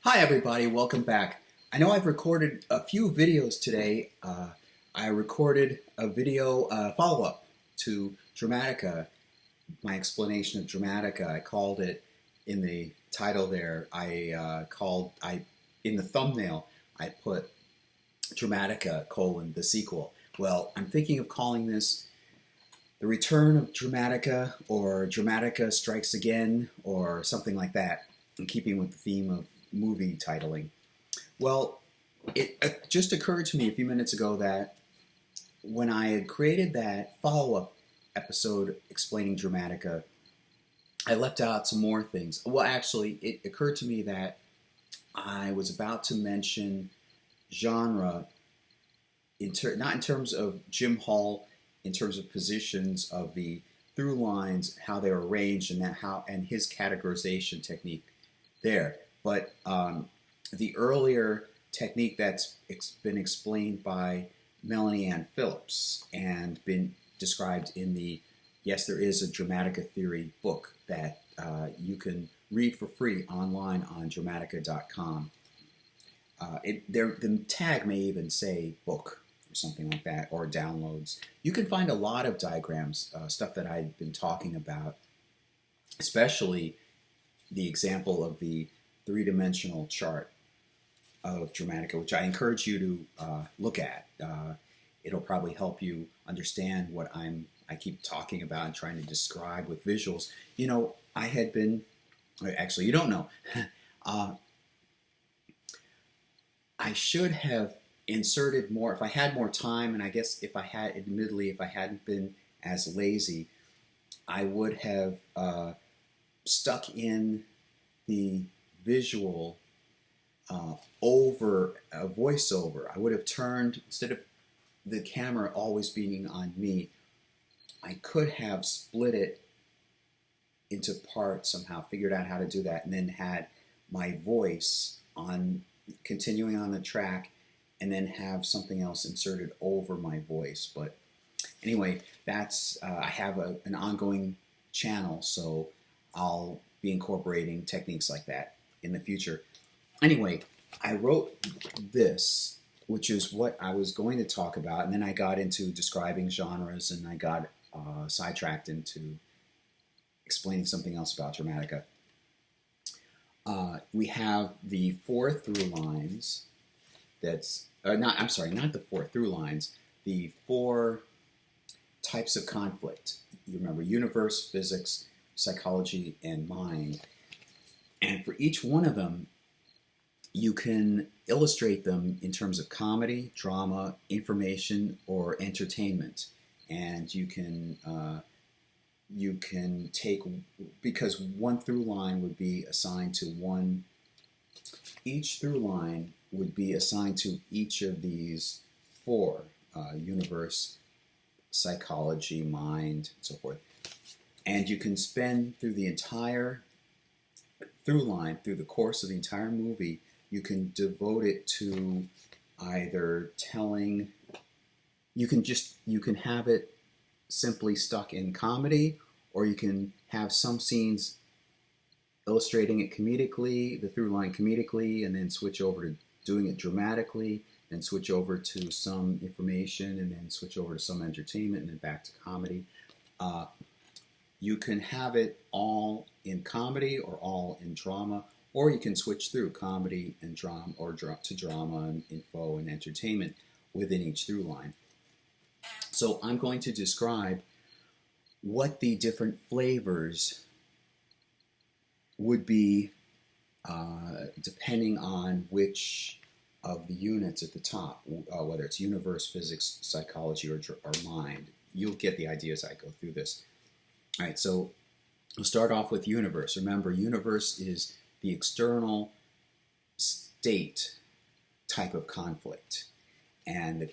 Hi everybody, welcome back. I know I've recorded a few videos today. I recorded a video follow-up to Dramatica, my explanation of Dramatica. I called it in the title there, in the thumbnail, I put Dramatica, the sequel. Well, I'm thinking of calling this The Return of Dramatica, or Dramatica Strikes Again, or something like that, in keeping with the theme of movie titling. Well, it just occurred to me a few minutes ago that when I had created that follow-up episode explaining Dramatica, I left out some more things. Well, actually, it occurred to me that I was about to mention genre, not in terms of Jim Hall, in terms of positions of the through lines, how they were arranged, and his categorization technique there. But the earlier technique that's been explained by Melanie Ann Phillips and been described in the Yes, There Is a Dramatica Theory book that you can read for free online on Dramatica.com. The tag may even say book or something like that, or downloads. You can find a lot of diagrams, stuff that I've been talking about, especially the example of the three-dimensional chart of Dramatica, which I encourage you to look at. It'll probably help you understand what I keep talking about and trying to describe with visuals. You know, I had been, actually, you don't know. I should have inserted more if I had more time, and I guess if I hadn't been as lazy, I would have stuck in the visual over a voiceover. I would have turned, instead of the camera always being on me, I could have split it into parts somehow, figured out how to do that, and then had my voice on, continuing on the track, and then have something else inserted over my voice. But anyway, that's I have an ongoing channel, so I'll be incorporating techniques like that in the future. Anyway, I wrote this, which is what I was going to talk about, and then I got into describing genres, and I got sidetracked into explaining something else about Dramatica. We have the four through lines. Not the four through lines. The four types of conflict. You remember universe, physics, psychology, and mind. And for each one of them, you can illustrate them in terms of comedy, drama, information, or entertainment. And you can take, because one through line would be assigned to one, each through line would be assigned to each of these four, universe, psychology, mind, and so forth. And you can spend through the entire through line, through the course of the entire movie, you can devote it to either telling, you can have it simply stuck in comedy, or you can have some scenes illustrating it comedically, the through line comedically, and then switch over to doing it dramatically, then switch over to some information, and then switch over to some entertainment, and then back to comedy. You can have it all in comedy or all in drama, or you can switch through comedy and drama, or to drama and info and entertainment within each through line. So I'm going to describe what the different flavors would be depending on which of the units at the top, whether it's universe, physics, psychology, or mind. You'll get the idea as I go through this. All right, so we'll start off with universe. Remember, universe is the external state type of conflict, and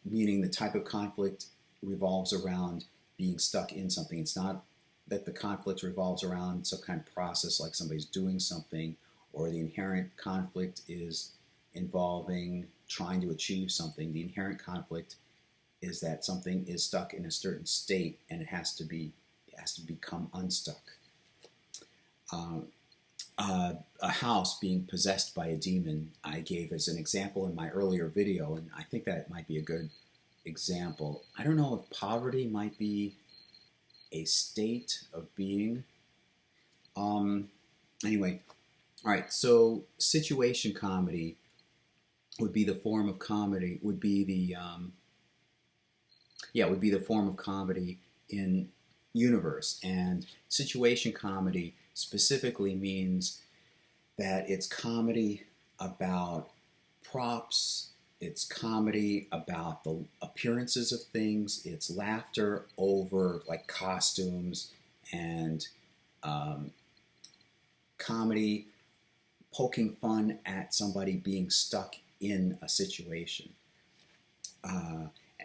meaning the type of conflict revolves around being stuck in something. It's not that the conflict revolves around some kind of process, like somebody's doing something, or the inherent conflict is involving trying to achieve something. The inherent conflict is that something is stuck in a certain state, and it has to become unstuck. a house being possessed by a demon, I gave as an example in my earlier video, and I think that might be a good example. I don't know if poverty might be a state of being. Anyway, all right, so situation comedy would be the form of comedy, would be the, would be the form of comedy in universe. And situation comedy specifically means that it's comedy about props, it's comedy about the appearances of things, it's laughter over like costumes, and comedy poking fun at somebody being stuck in a situation.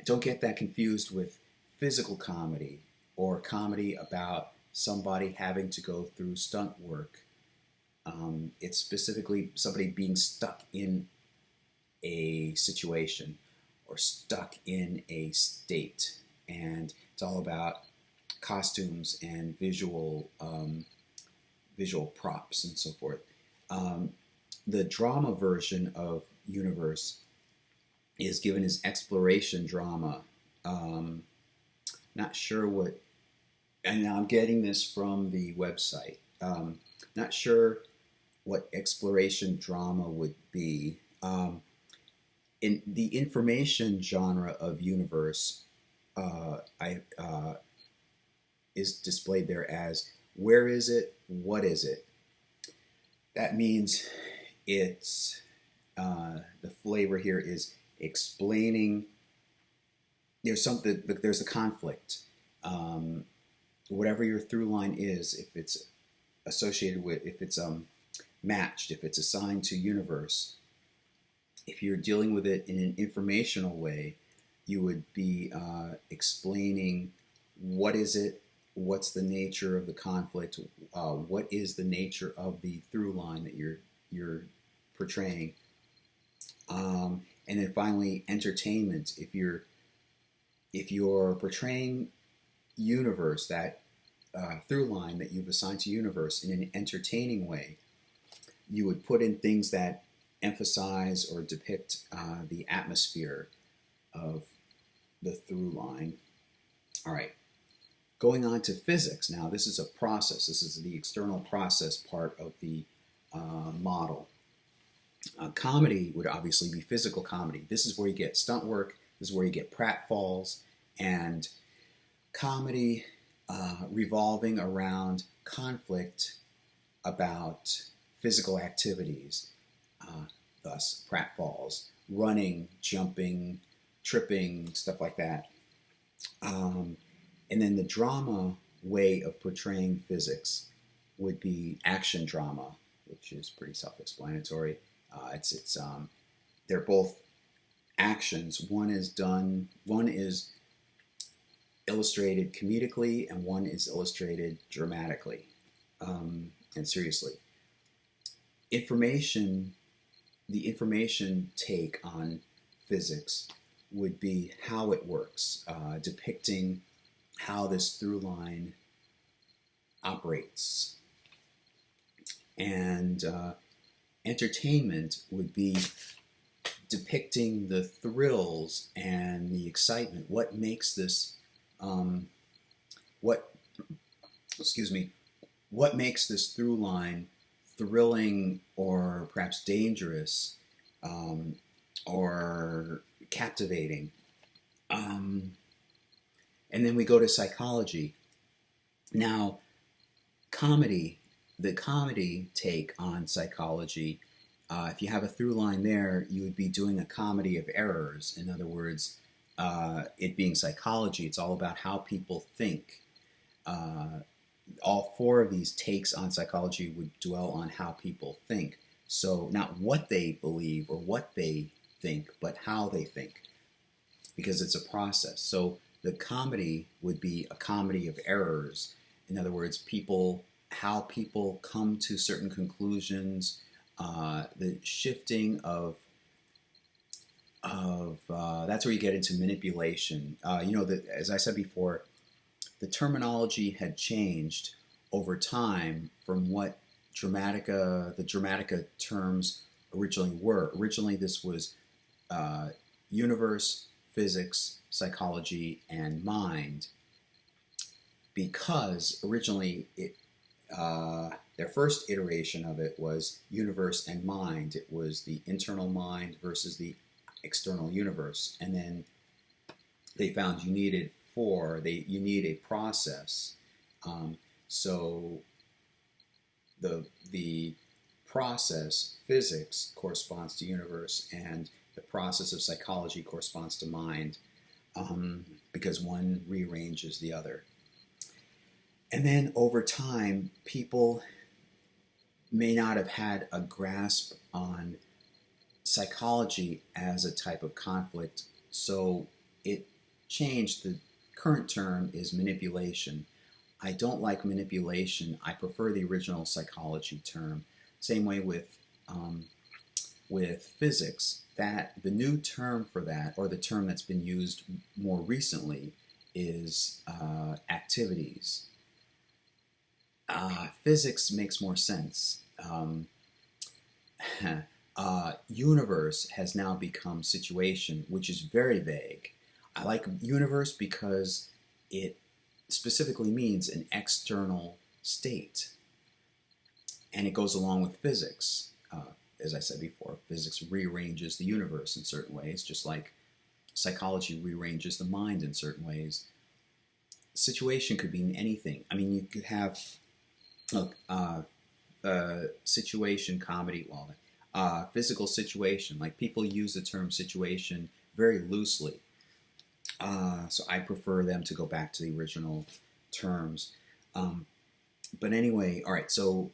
Don't get that confused with physical comedy or comedy about somebody having to go through stunt work. It's specifically somebody being stuck in a situation or stuck in a state, and it's all about costumes and visual props and so forth. The drama version of universe is given as exploration drama. Not sure what, and I'm getting this from the website. Not sure what exploration drama would be. In the information genre of universe, is displayed there as where is it, what is it. That means it's the flavor here is explaining. There's something. There's a conflict. Whatever your through line is, if it's associated with, if it's matched, if it's assigned to universe, if you're dealing with it in an informational way, you would be explaining what is it, what's the nature of the conflict, what is the nature of the through line that you're portraying, and then finally entertainment. If you're portraying universe, that through line that you've assigned to universe in an entertaining way, you would put in things that emphasize or depict the atmosphere of the through line. All right, going on to physics. Now, this is a process. This is the external process part of the model. Comedy would obviously be physical comedy. This is where you get stunt work. This is where you get pratfalls, and comedy revolving around conflict about physical activities, thus pratfalls, running, jumping, tripping, stuff like that. And then the drama way of portraying physics would be action drama, which is pretty self-explanatory. They're both actions. One is illustrated comedically, and one is illustrated dramatically and seriously. The information take on physics would be how it works, depicting how this through line operates. And entertainment would be depicting the thrills and the excitement. What makes this, what makes this through line thrilling or perhaps dangerous, or captivating. And then we go to psychology. Now, the comedy take on psychology, if you have a through line there, you would be doing a comedy of errors. In other words, it being psychology, it's all about how people think. All four of these takes on psychology would dwell on how people think. So not what they believe or what they think, but how they think, because it's a process. So the comedy would be a comedy of errors. In other words, how people come to certain conclusions, the shifting of that's where you get into manipulation. As I said before, the terminology had changed over time from what Dramatica, the Dramatica terms originally were. Originally, this was universe, physics, psychology, and mind, because originally their first iteration of it was universe and mind. It was the internal mind versus the external universe, and then they found you need a process. So the process, physics, corresponds to universe, and the process of psychology corresponds to mind, because one rearranges the other. And then over time, people may not have had a grasp on psychology as a type of conflict, so it changed. The current term is manipulation. I don't like manipulation. I prefer the original psychology term. Same way with physics. That the new term for that, or the term that's been used more recently, is activities. Physics makes more sense. Universe has now become situation, which is very vague. I like universe because it specifically means an external state, and it goes along with physics. As I said before, physics rearranges the universe in certain ways, just like psychology rearranges the mind in certain ways. Situation could mean anything. I mean, you could have situation comedy, physical situation. Like, people use the term situation very loosely. So I prefer them to go back to the original terms. But anyway, all right, so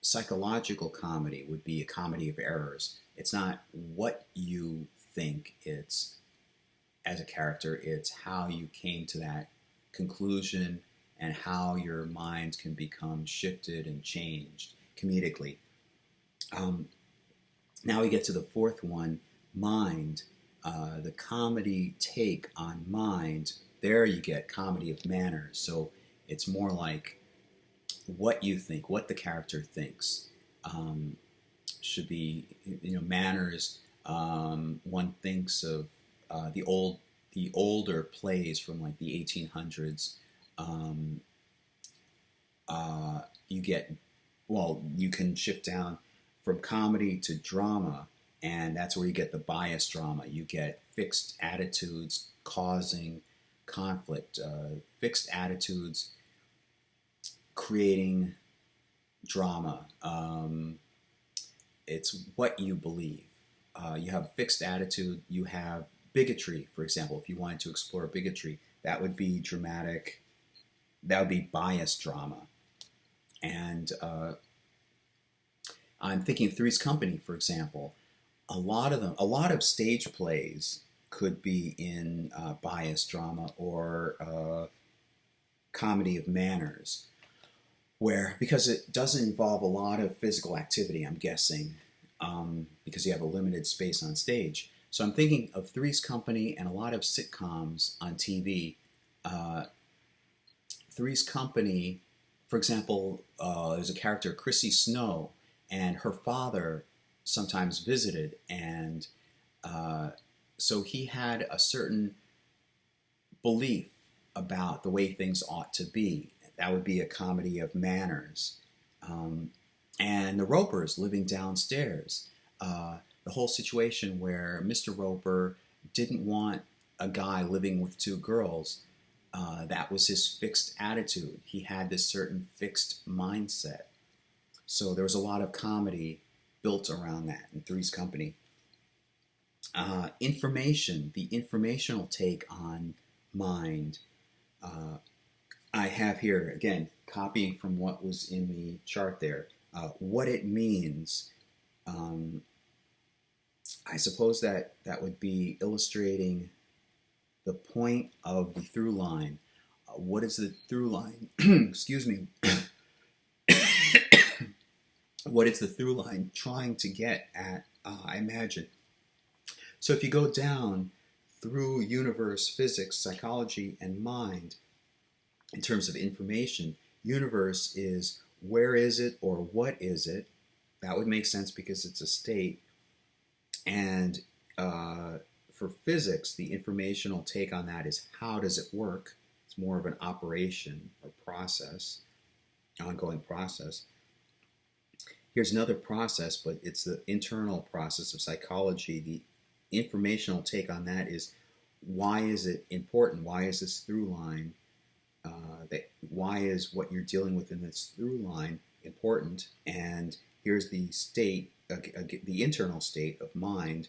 psychological comedy would be a comedy of errors. It's not what you think it's as a character, it's how you came to that conclusion and how your mind can become shifted and changed comedically. Now we get to the fourth one, mind. The comedy take on mind. There you get comedy of manners. So it's more like what you think, what the character thinks, should be, manners. One thinks of the older plays from like the 1800s. You can shift down from comedy to drama, and that's where you get the bias drama. You get fixed attitudes causing conflict, fixed attitudes creating drama. It's what you believe. You have fixed attitude. You have bigotry, for example. If you wanted to explore bigotry, that would be dramatic. That would be bias drama. And I'm thinking of Three's Company, for example. A lot of stage plays could be in bias drama or comedy of manners, because it doesn't involve a lot of physical activity, I'm guessing, because you have a limited space on stage. So I'm thinking of Three's Company and a lot of sitcoms on TV. Three's Company, for example, there's a character, Chrissy Snow, and her father sometimes visited, and so he had a certain belief about the way things ought to be. That would be a comedy of manners. And the Ropers living downstairs. The whole situation where Mr. Roper didn't want a guy living with two girls. That was his fixed attitude. He had this certain fixed mindset. So there was a lot of comedy built around that in Three's Company. Information, the informational take on mind. I have here, again, copying from what was in the chart there, what it means. I suppose that would be illustrating the point of the through line. What is the through line? Excuse me. What is the through line trying to get at, I imagine. So if you go down through universe, physics, psychology, and mind, in terms of information, universe is where is it or what is it? That would make sense because it's a state. And for physics, the informational take on that is how does it work? It's more of an operation or process, ongoing process. Here's another process, but it's the internal process of psychology. The informational take on that is why is it important? Why is this through line? Why is what you're dealing with in this through line important? And here's the state, the internal state of mind.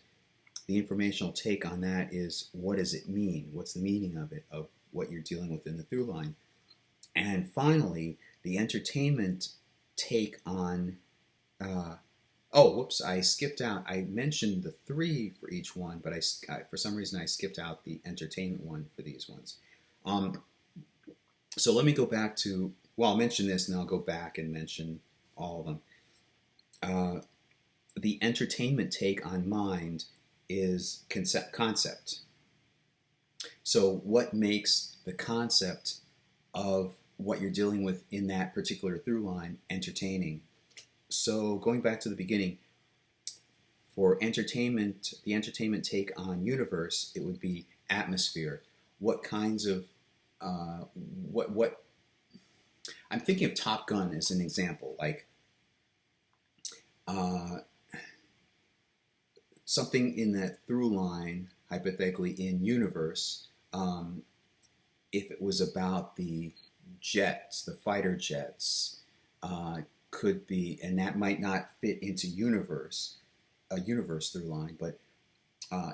The informational take on that is what does it mean? What's the meaning of it, of what you're dealing with in the through line? And finally, the entertainment take on, I skipped out. I mentioned the 3 for each one, but for some reason I skipped out the entertainment one for these ones. So let me go back to, I'll mention this and I'll go back and mention all of them. The entertainment take on mind is concept. So what makes the concept of what you're dealing with in that particular through line entertaining? So going back to the beginning, for entertainment, the entertainment take on universe, it would be atmosphere. What kinds of what I'm thinking of Top Gun as an example, like something in that through line, hypothetically in universe, if it was about the jets, the fighter jets, could be, and that might not fit into a universe through line, but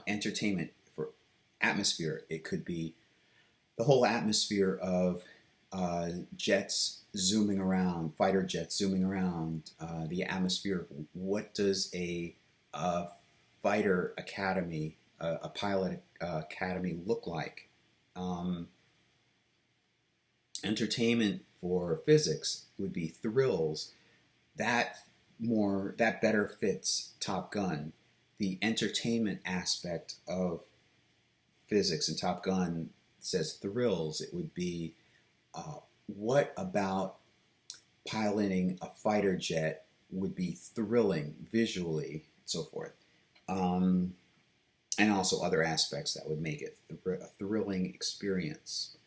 entertainment for atmosphere, it could be the whole atmosphere of jets zooming around, fighter jets zooming around, the atmosphere of what does a fighter academy, a pilot academy look like? Entertainment for physics would be thrills. That better fits Top Gun. The entertainment aspect of physics in Top Gun says thrills. It would be what about piloting a fighter jet would be thrilling visually, and so forth. And also other aspects that would make it a thrilling experience.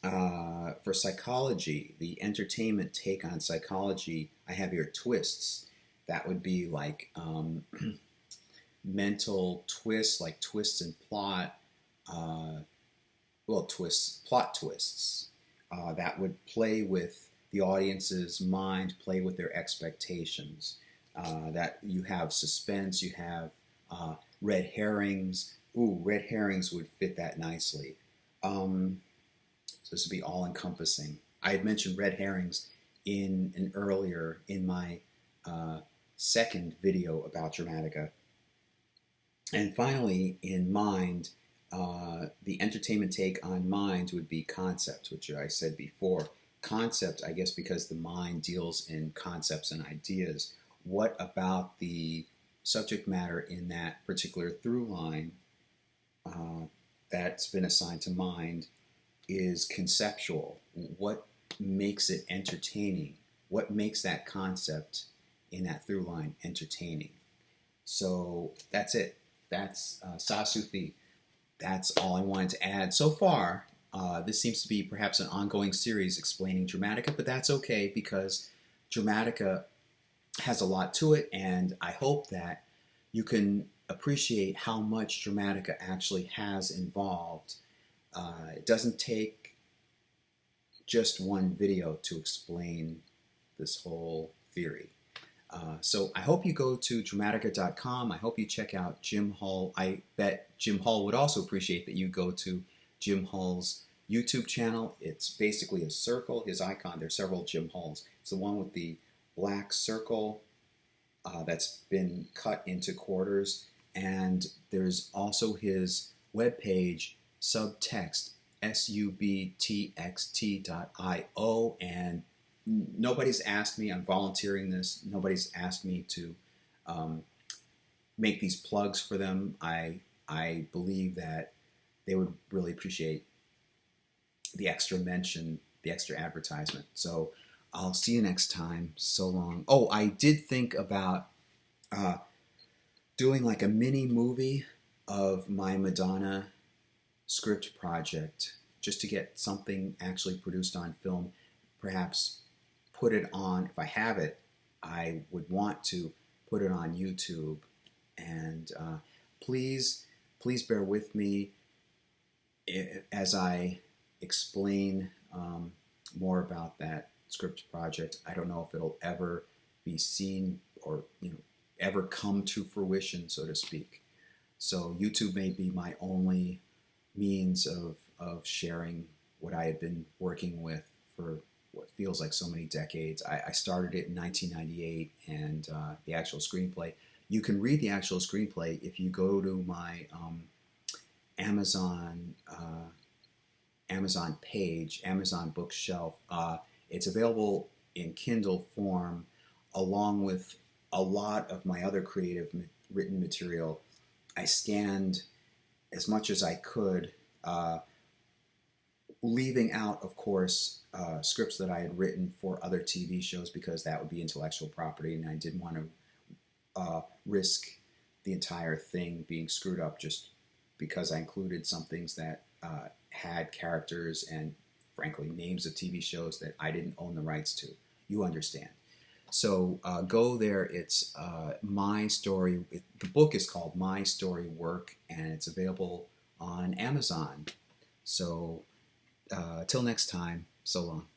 For psychology, the entertainment take on psychology, I have here twists. That would be like mental twists, like twists in plot, plot twists. That would play with the audience's mind, play with their expectations. That you have suspense, you have red herrings. Ooh, red herrings would fit that nicely. So this would be all-encompassing. I had mentioned red herrings in my second video about Dramatica. And finally, in mind, the entertainment take on mind would be concept, which I said before. Concept, I guess, because the mind deals in concepts and ideas. What about the subject matter in that particular through line that's been assigned to mind is conceptual? What makes it entertaining? What makes that concept in that through line entertaining? So that's it. That's Sasufi. That's all I wanted to add. So far, this seems to be perhaps an ongoing series explaining Dramatica, but that's okay because Dramatica has a lot to it, and I hope that you can appreciate how much Dramatica actually has involved. It doesn't take just one video to explain this whole theory. So I hope you go to Dramatica.com. I hope you check out Jim Hall. I bet Jim Hall would also appreciate that you go to Jim Hall's YouTube channel. It's basically a circle, his icon. There's several Jim Halls. It's the one with the black circle that's been cut into quarters. And there's also his webpage, subtext, subtxt.io, and nobody's asked me, I'm volunteering this, nobody's asked me to make these plugs for them. I believe that they would really appreciate the extra mention, the extra advertisement. So I'll see you next time. So long. Oh, I did think about uh, doing like a mini movie of my Madonna script project just to get something actually produced on film. Perhaps put it on, if I have it, I would want to put it on YouTube. And please, please bear with me as I explain more about that script project. I don't know if it'll ever be seen or ever come to fruition, so to speak. So YouTube may be my only means of sharing what I had been working with for what feels like so many decades. I started it in 1998, and the actual screenplay. You can read the actual screenplay if you go to my Amazon Amazon page, Amazon bookshelf. It's available in Kindle form, along with a lot of my other creative written material. I scanned as much as I could, leaving out, of course, scripts that I had written for other TV shows because that would be intellectual property, and I didn't want to risk the entire thing being screwed up just because I included some things that had characters and, frankly, names of TV shows that I didn't own the rights to. You understand. So go there. It's My Story. The book is called My Story Work, and it's available on Amazon. So till next time, so long.